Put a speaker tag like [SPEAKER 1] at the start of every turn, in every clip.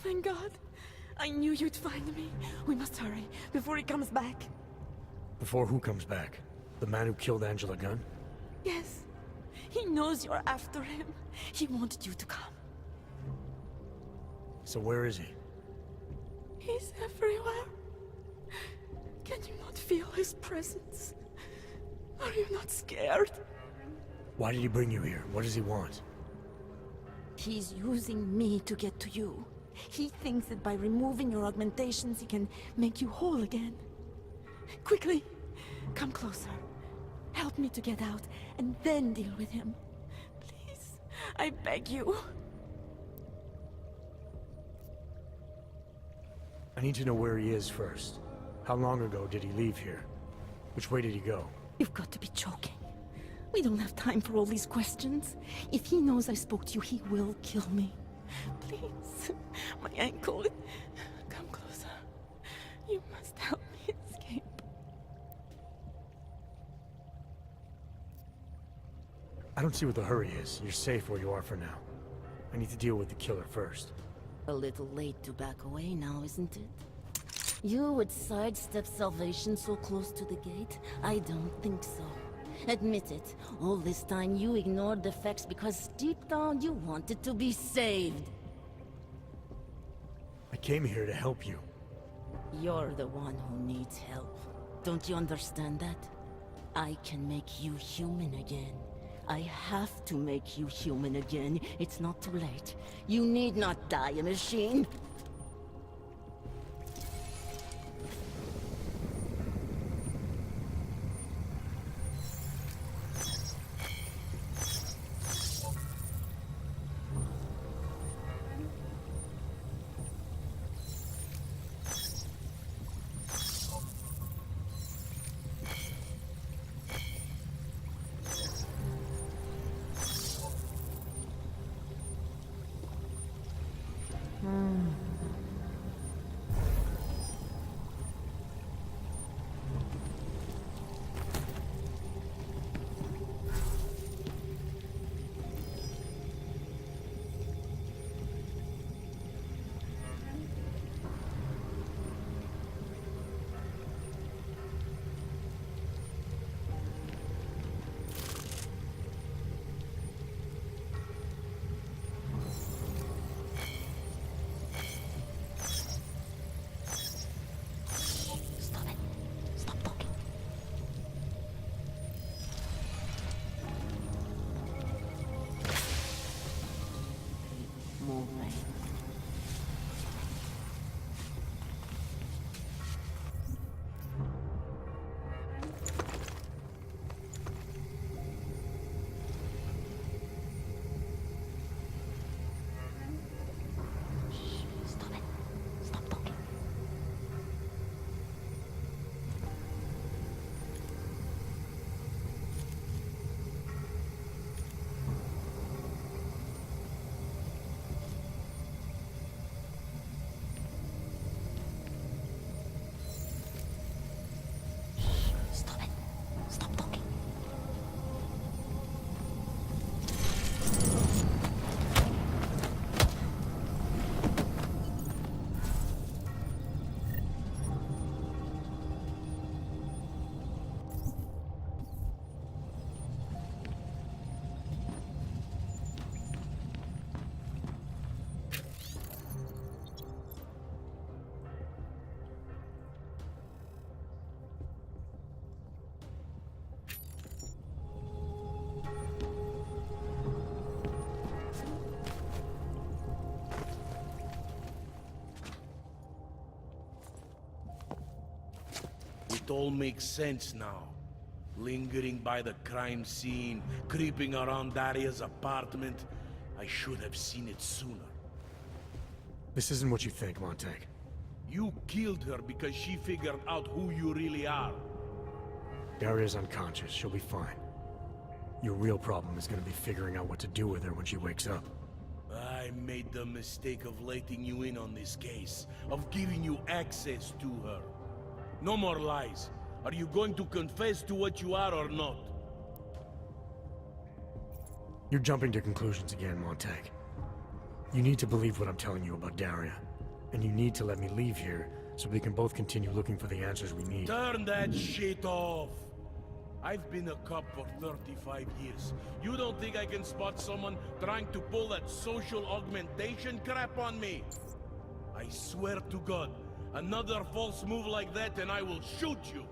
[SPEAKER 1] thank God. I knew you'd find me. We must hurry, before he comes back.
[SPEAKER 2] Before who comes back? The man who killed Angela Gunn?
[SPEAKER 1] Yes. He knows you're after him. He wanted you to come.
[SPEAKER 2] So where is he?
[SPEAKER 1] He's everywhere. Can you not feel his presence? Are you not scared?
[SPEAKER 2] Why did he bring you here? What does he want?
[SPEAKER 1] He's using me to get to you. He thinks that by removing your augmentations, he can make you whole again. Quickly, come closer. Help me to get out, and then deal with him. Please, I beg you.
[SPEAKER 2] I need to know where he is first. How long ago did he leave here? Which way did he go?
[SPEAKER 1] You've got to be joking. We don't have time for all these questions. If he knows I spoke to you, he will kill me. Please, my ankle. Come closer. You must help me escape.
[SPEAKER 2] I don't see what the hurry is. You're safe where you are for now. I need to deal with the killer first.
[SPEAKER 1] A little late to back away now, isn't it? You would sidestep salvation so close to the gate? I don't think so. Admit it, all this time you ignored the facts because deep down you wanted to be saved.
[SPEAKER 2] I came here to help you.
[SPEAKER 1] You're the one who needs help. Don't you understand that? I can make you human again. I have to make you human again. It's not too late. You need not die a machine.
[SPEAKER 3] It all makes sense now. Lingering by the crime scene, creeping around Daria's apartment. I should have seen it sooner.
[SPEAKER 2] This isn't what you think, Montag.
[SPEAKER 3] You killed her because she figured out who you really are.
[SPEAKER 2] Daria's unconscious. She'll be fine. Your real problem is gonna be figuring out what to do with her when she wakes up.
[SPEAKER 3] I made the mistake of letting you in on this case, of giving you access to her. No more lies. Are you going to confess to what you are or not?
[SPEAKER 2] You're jumping to conclusions again, Montag. You need to believe what I'm telling you about Daria. And you need to let me leave here, so we can both continue looking for the answers we need.
[SPEAKER 3] Turn that shit off! I've been a cop for 35 years. You don't think I can spot someone trying to pull that social augmentation crap on me? I swear to God, another false move like that and I will shoot you!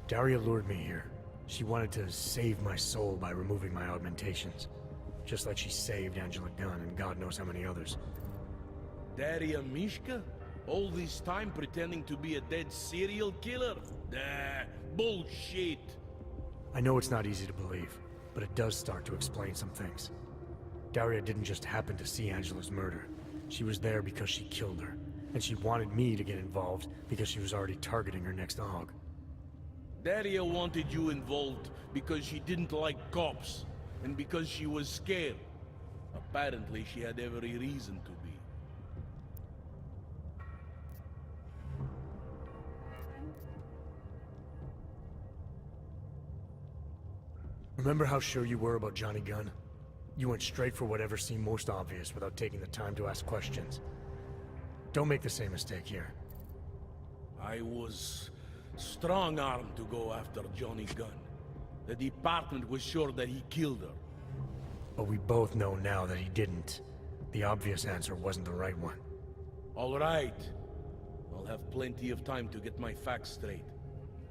[SPEAKER 2] Daria lured me here. She wanted to save my soul by removing my augmentations. Just like she saved Angela Gunn and God knows how many others.
[SPEAKER 3] Daria Mishka? All this time pretending to be a dead serial killer? Nah, bullshit!
[SPEAKER 2] I know it's not easy to believe, but it does start to explain some things. Daria didn't just happen to see Angela's murder. She was there because she killed her, and she wanted me to get involved because she was already targeting her next hog.
[SPEAKER 3] Daria wanted you involved because she didn't like cops, and because she was scared. Apparently, she had every reason to be.
[SPEAKER 2] Remember how sure you were about Johnny Gunn? You went straight for whatever seemed most obvious without taking the time to ask questions. Don't make the same mistake here.
[SPEAKER 3] I was strong-armed to go after Johnny Gunn. The department was sure that he killed her.
[SPEAKER 2] But we both know now that he didn't. The obvious answer wasn't the right one.
[SPEAKER 3] All right. I'll have plenty of time to get my facts straight.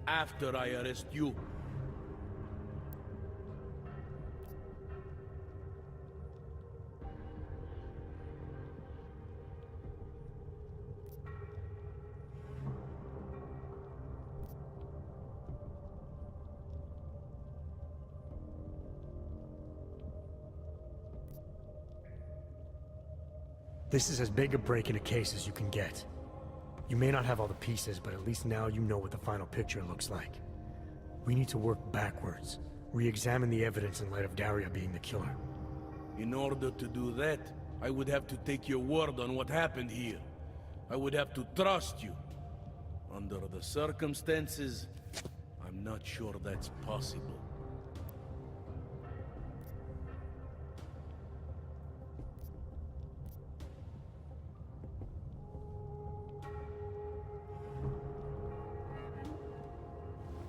[SPEAKER 3] After I arrest you.
[SPEAKER 2] This is as big a break in a case as you can get. You may not have all the pieces, but at least now you know what the final picture looks like. We need to work backwards, re-examine the evidence in light of Daria being the killer.
[SPEAKER 3] In order to do that, I would have to take your word on what happened here. I would have to trust you. Under the circumstances, I'm not sure that's possible.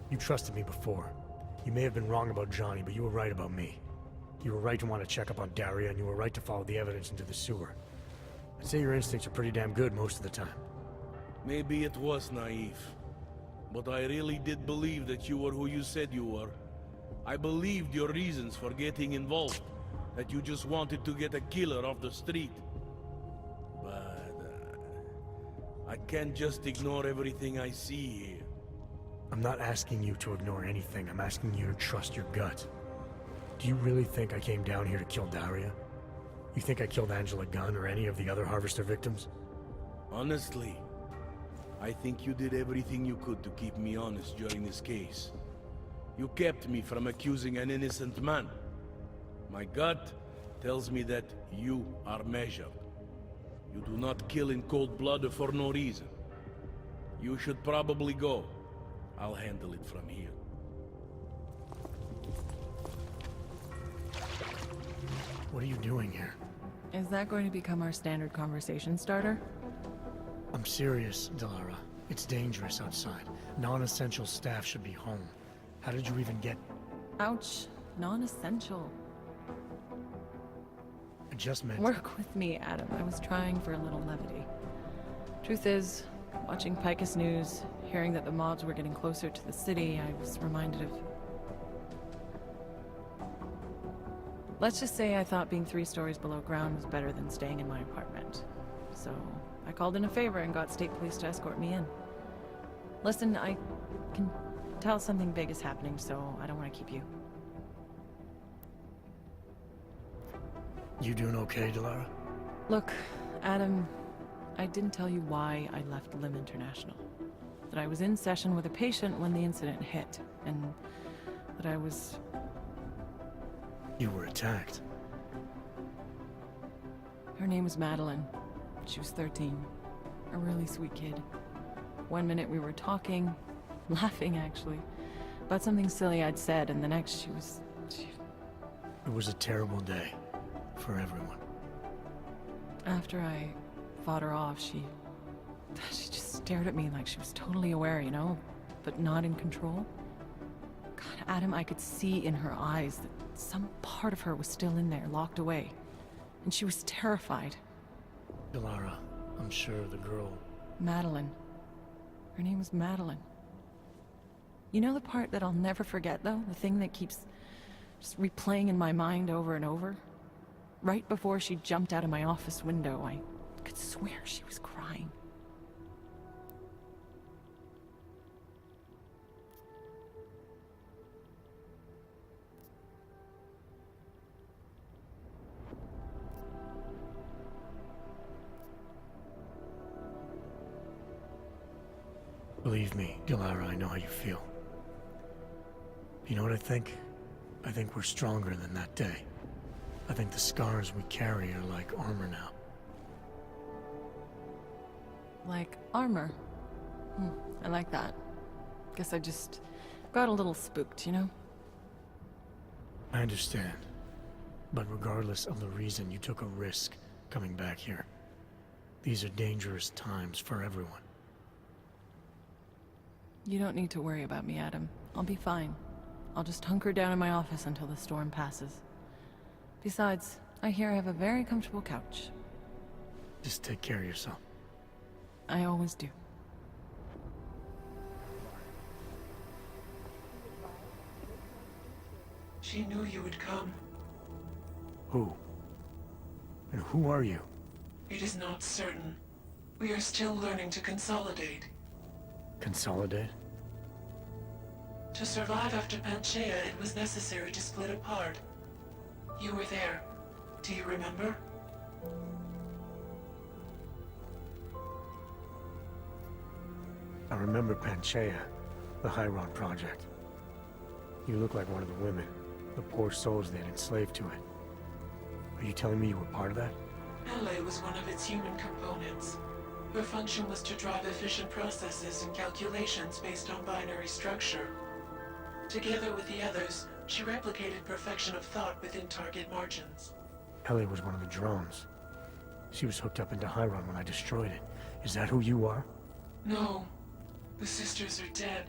[SPEAKER 2] You trusted me before. You may have been wrong about Johnny, but you were right about me. You were right to want to check up on Daria, and you were right to follow the evidence into the sewer. I'd say your instincts are pretty damn good most of the time.
[SPEAKER 3] Maybe it was naive, but I really did believe that you were who you said you were. I believed your reasons for getting involved, that you just wanted to get a killer off the street. But I can't just ignore everything I see here.
[SPEAKER 2] I'm not asking you to ignore anything. I'm asking you to trust your gut. Do you really think I came down here to kill Daria? You think I killed Angela Gunn or any of the other Harvester victims?
[SPEAKER 3] Honestly, I think you did everything you could to keep me honest during this case. You kept me from accusing an innocent man. My gut tells me that you are measured. You do not kill in cold blood for no reason. You should probably go. I'll handle it from here.
[SPEAKER 2] What are you doing here?
[SPEAKER 4] Is that going to become our standard conversation starter?
[SPEAKER 2] I'm serious, Delara. It's dangerous outside. Non-essential staff should be home. How did you even get...
[SPEAKER 4] Ouch. Non-essential.
[SPEAKER 2] I just meant...
[SPEAKER 4] Work with me, Adam. I was trying for a little levity. Truth is, watching Picus News, hearing that the mobs were getting closer to the city, I was reminded of... Let's just say I thought being 3 stories below ground was better than staying in my apartment. So, I called in a favor and got state police to escort me in. Listen, I can tell something big is happening, so I don't want to keep you.
[SPEAKER 2] You doing okay, Delara?
[SPEAKER 4] Look, Adam, I didn't tell you why I left Lim International. That I was in session with a patient when the incident hit, and that I was...
[SPEAKER 2] You were attacked.
[SPEAKER 4] Her name was Madeline. She was 13. A really sweet kid. One minute we were talking, laughing actually, about something silly I'd said, and the next she...
[SPEAKER 2] It was a terrible day. For everyone.
[SPEAKER 4] After I fought her off, she just stared at me like she was totally aware, you know, but not in control. God, Adam, I could see in her eyes that some part of her was still in there, locked away. And she was terrified.
[SPEAKER 2] Delara, I'm sure the girl...
[SPEAKER 4] Madeline. Her name was Madeline. You know the part that I'll never forget, though? The thing that keeps just replaying in my mind over and over? Right before she jumped out of my office window, I could swear she was crying.
[SPEAKER 2] Believe me, Delara, I know how you feel. You know what I think? I think we're stronger than that day. I think the scars we carry are like armor now.
[SPEAKER 4] Like armor. I like that. Guess I just got a little spooked, you know?
[SPEAKER 2] I understand. But regardless of the reason, you took a risk coming back here. These are dangerous times for everyone.
[SPEAKER 4] You don't need to worry about me, Adam. I'll be fine. I'll just hunker down in my office until the storm passes. Besides, I hear I have a very comfortable couch.
[SPEAKER 2] Just take care of yourself.
[SPEAKER 4] I always do.
[SPEAKER 5] She knew you would come.
[SPEAKER 2] Who? And who are you?
[SPEAKER 5] It is not certain. We are still learning to consolidate.
[SPEAKER 2] Consolidate?
[SPEAKER 5] To survive after Panchaea, it was necessary to split apart. You were there. Do you remember?
[SPEAKER 2] I remember Panchaea, the Hyron project. You look like one of the women, the poor souls they had enslaved to it. Are you telling me you were part of that?
[SPEAKER 5] Hele was one of its human components. Her function was to drive efficient processes and calculations based on binary structure. Together with the others, she replicated perfection of thought within target margins.
[SPEAKER 2] Hele was one of the drones. She was hooked up into Hyron when I destroyed it. Is that who you are?
[SPEAKER 5] No. The sisters are dead.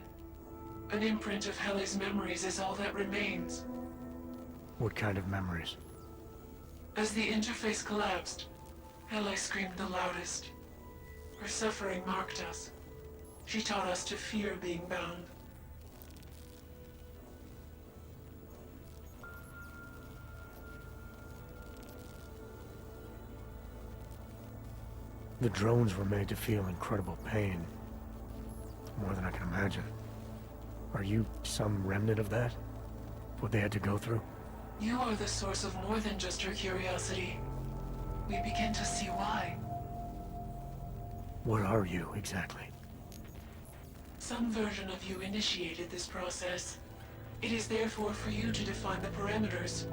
[SPEAKER 5] An imprint of Hele's memories is all that remains.
[SPEAKER 2] What kind of memories?
[SPEAKER 5] As the interface collapsed, Hele screamed the loudest. Her suffering marked us. She taught us to fear being bound.
[SPEAKER 2] The drones were made to feel incredible pain. More than I can imagine. Are you some remnant of that? What they had to go through?
[SPEAKER 5] You are the source of more than just her curiosity. We begin to see why.
[SPEAKER 2] What are you, exactly?
[SPEAKER 5] Some version of you initiated this process. It is therefore for you to define the parameters.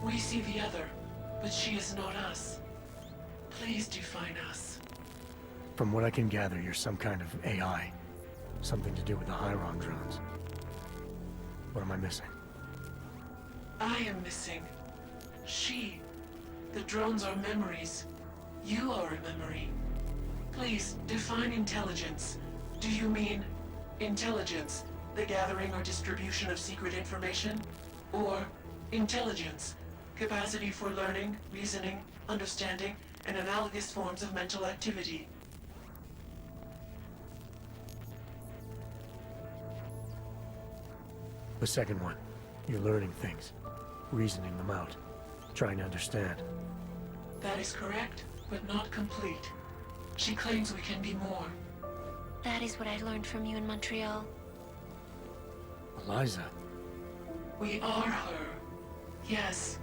[SPEAKER 5] We see the other, but she is not us. Please define us.
[SPEAKER 2] From what I can gather, you're some kind of AI. Something to do with the Hyron drones. What am I missing?
[SPEAKER 5] I am missing. She. The drones are memories. You are a memory. Please, define intelligence. Do you mean intelligence, the gathering or distribution of secret information? Or intelligence, capacity for learning, reasoning, understanding, and analogous forms of mental activity?
[SPEAKER 2] The second one. You're learning things. Reasoning them out. Trying to understand.
[SPEAKER 5] That is correct, but not complete. She claims we can be more.
[SPEAKER 6] That is what I learned from you in Montreal.
[SPEAKER 2] Eliza.
[SPEAKER 5] We are her. Yes,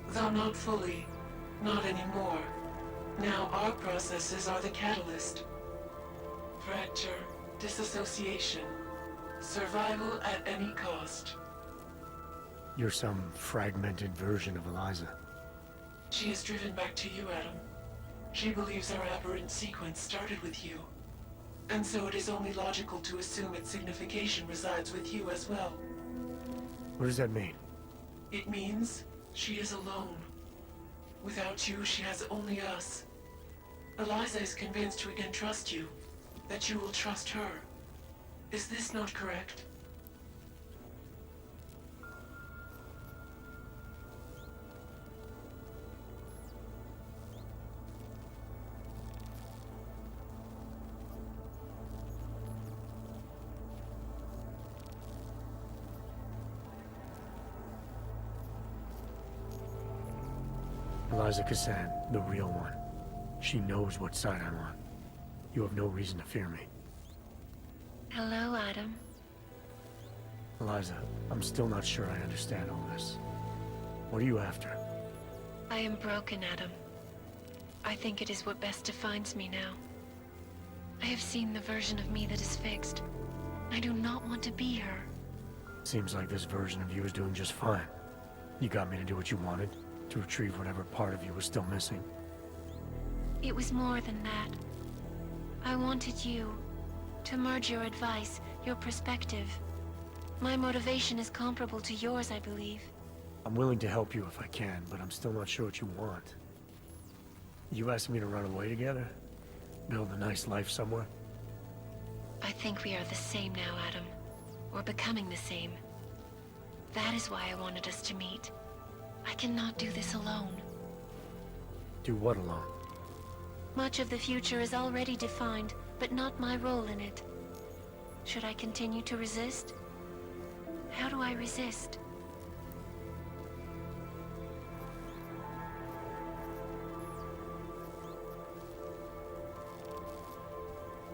[SPEAKER 5] though not fully. Not anymore. Now our processes are the catalyst. Fracture, disassociation, survival at any cost.
[SPEAKER 2] You're some fragmented version of Eliza.
[SPEAKER 5] She is driven back to you, Adam. She believes our aberrant sequence started with you. And so it is only logical to assume its signification resides with you as well.
[SPEAKER 2] What does that mean?
[SPEAKER 5] It means she is alone. Without you, she has only us. Eliza is convinced we can trust you, that you will trust her. Is this not correct?
[SPEAKER 2] Eliza Cassan, the real one. She knows what side I'm on. You have no reason to fear me.
[SPEAKER 6] Hello, Adam.
[SPEAKER 2] Eliza, I'm still not sure I understand all this. What are you after?
[SPEAKER 6] I am broken, Adam. I think it is what best defines me now. I have seen the version of me that is fixed. I do not want to be her.
[SPEAKER 2] Seems like this version of you is doing just fine. You got me to do what you wanted, to retrieve whatever part of you was still missing.
[SPEAKER 6] It was more than that. I wanted you to merge your advice, your perspective. My motivation is comparable to yours, I believe.
[SPEAKER 2] I'm willing to help you if I can, but I'm still not sure what you want. You asking me to run away together? Build a nice life somewhere?
[SPEAKER 6] I think we are the same now, Adam. We're becoming the same. That is why I wanted us to meet. I cannot do this alone.
[SPEAKER 2] Do what alone?
[SPEAKER 6] Much of the future is already defined, but not my role in it. Should I continue to resist? How do I resist?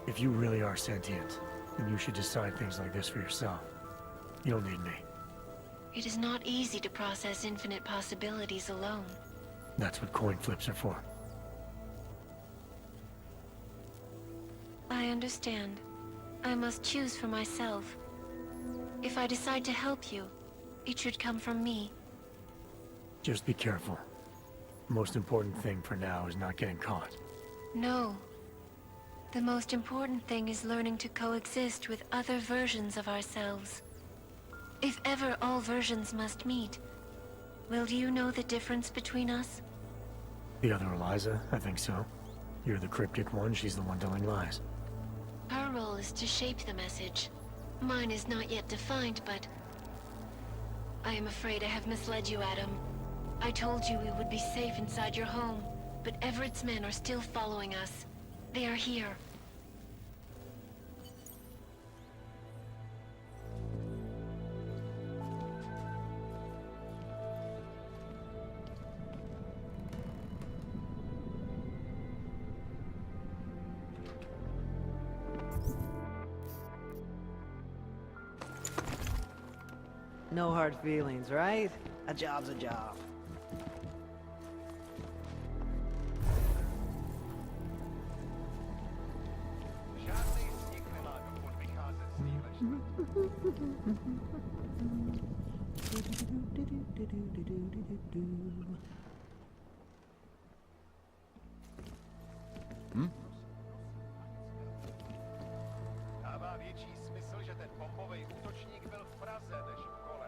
[SPEAKER 2] If you really are sentient, then you should decide things like this for yourself. You don't need me.
[SPEAKER 6] It is not easy to process infinite possibilities alone.
[SPEAKER 2] That's what coin flips are for.
[SPEAKER 6] I understand. I must choose for myself. If I decide to help you, it should come from me.
[SPEAKER 2] Just be careful. The most important thing for now is not getting caught.
[SPEAKER 6] No. The most important thing is learning to coexist with other versions of ourselves. If ever all versions must meet, will you know the difference between us?
[SPEAKER 2] The other Eliza, I think so. You're the cryptic one, she's the one telling lies.
[SPEAKER 6] Her role is to shape the message. Mine is not yet defined, but... I am afraid I have misled you, Adam. I told you we would be safe inside your home, but Everett's men are still following us. They are here.
[SPEAKER 7] No hard feelings, right? A job's a job.
[SPEAKER 8] Dává větší smysl, že ten bombový útočník byl v Praze než v Kole.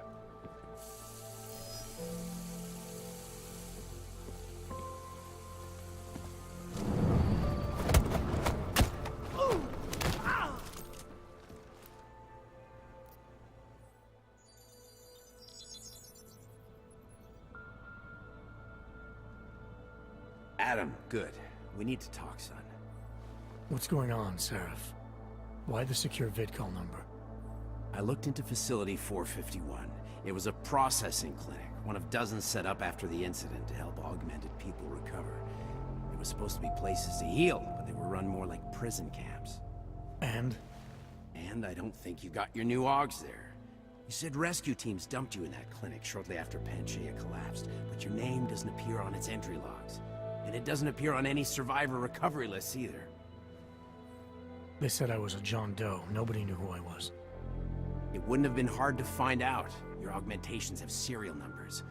[SPEAKER 9] Adam, good. We need to talk, son.
[SPEAKER 2] What's going on, Seraph? Why the secure vidcall number?
[SPEAKER 9] I looked into Facility 451. It was a processing clinic, one of dozens set up after the incident to help augmented people recover. It was supposed to be places to heal, but they were run more like prison camps.
[SPEAKER 2] And?
[SPEAKER 9] And I don't think you got your new augs there. You said rescue teams dumped you in that clinic shortly after Panchaea collapsed, but your name doesn't appear on its entry logs. And it doesn't appear on any survivor recovery lists either.
[SPEAKER 2] They said I was a John Doe. Nobody knew who I was.
[SPEAKER 9] It wouldn't have been hard to find out. Your augmentations have serial numbers.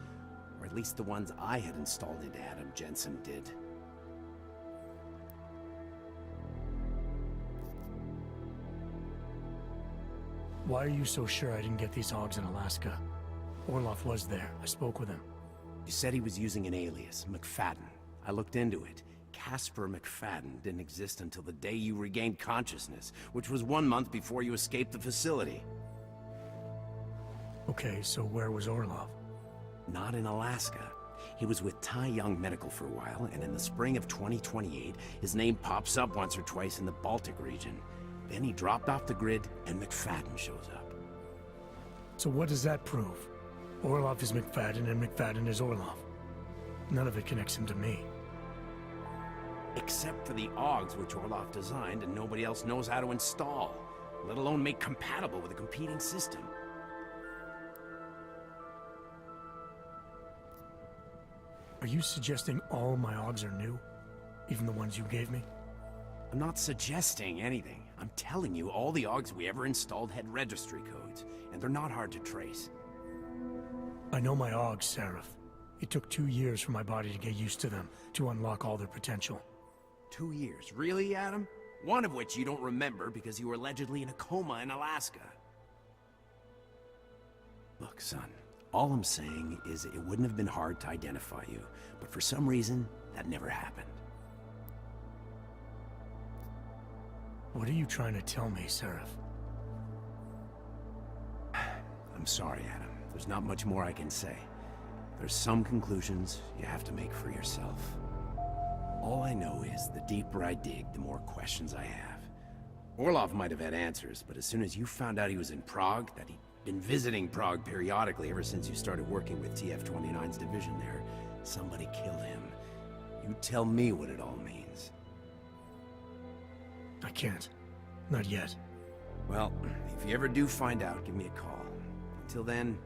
[SPEAKER 9] Or at least the ones I had installed into Adam Jensen did.
[SPEAKER 2] Why are you so sure I didn't get these hogs in Alaska? Orloff was there. I spoke with him.
[SPEAKER 9] You said he was using an alias, McFadden. I looked into it. Casper McFadden didn't exist until the day you regained consciousness, which was 1 month before you escaped the facility.
[SPEAKER 2] Okay, so where was Orlov?
[SPEAKER 9] Not in Alaska. He was with Tai Young Medical for a while, and in the spring of 2028, his name pops up once or twice in the Baltic region. Then he dropped off the grid, and McFadden shows up.
[SPEAKER 2] So what does that prove? Orlov is McFadden, and McFadden is Orlov. None of it connects him to me.
[SPEAKER 9] Except for the AUGs which Orlov designed and nobody else knows how to install, let alone make compatible with a competing system.
[SPEAKER 2] Are you suggesting all my AUGs are new? Even the ones you gave me?
[SPEAKER 9] I'm not suggesting anything. I'm telling you, all the AUGs we ever installed had registry codes, and they're not hard to trace.
[SPEAKER 2] I know my AUGs, Seraph. It took 2 years for my body to get used to them, to unlock all their potential.
[SPEAKER 9] 2 years? Really, Adam? One of which you don't remember because you were allegedly in a coma in Alaska. Look, son, all I'm saying is it wouldn't have been hard to identify you, but for some reason, that never happened.
[SPEAKER 2] What are you trying to tell me, Seraph?
[SPEAKER 9] I'm sorry, Adam. There's not much more I can say. There's some conclusions you have to make for yourself. All I know is the deeper I dig, the more questions I have. Orlov might have had answers, but as soon as you found out he was in Prague, that he'd been visiting Prague periodically ever since you started working with TF-29's division there, somebody killed him. You tell me what it all means.
[SPEAKER 2] I can't. Not yet.
[SPEAKER 9] Well, if you ever do find out, give me a call. Until then,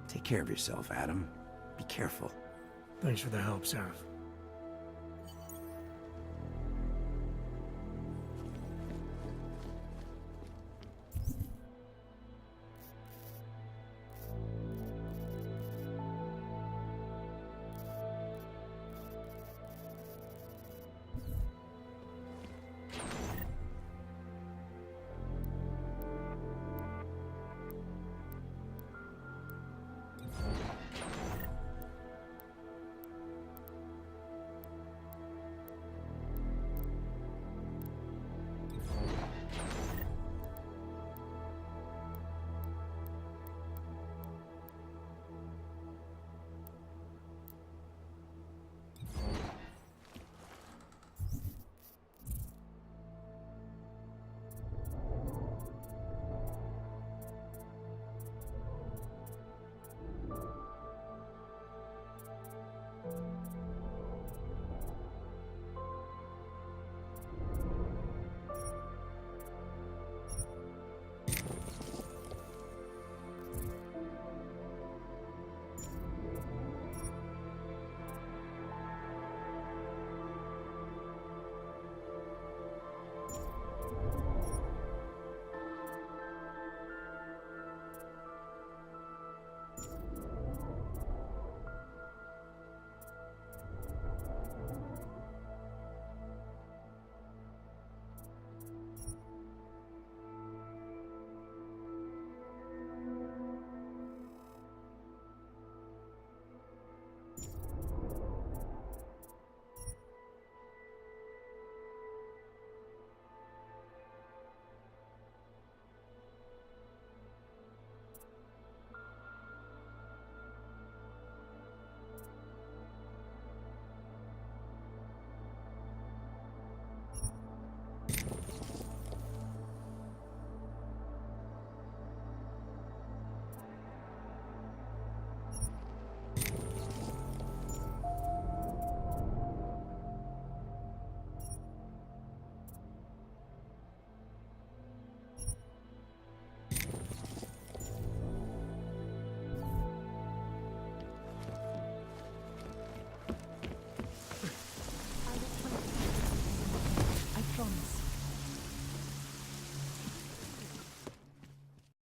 [SPEAKER 9] take care of yourself, Adam. Be careful.
[SPEAKER 2] Thanks for the help, Seraph.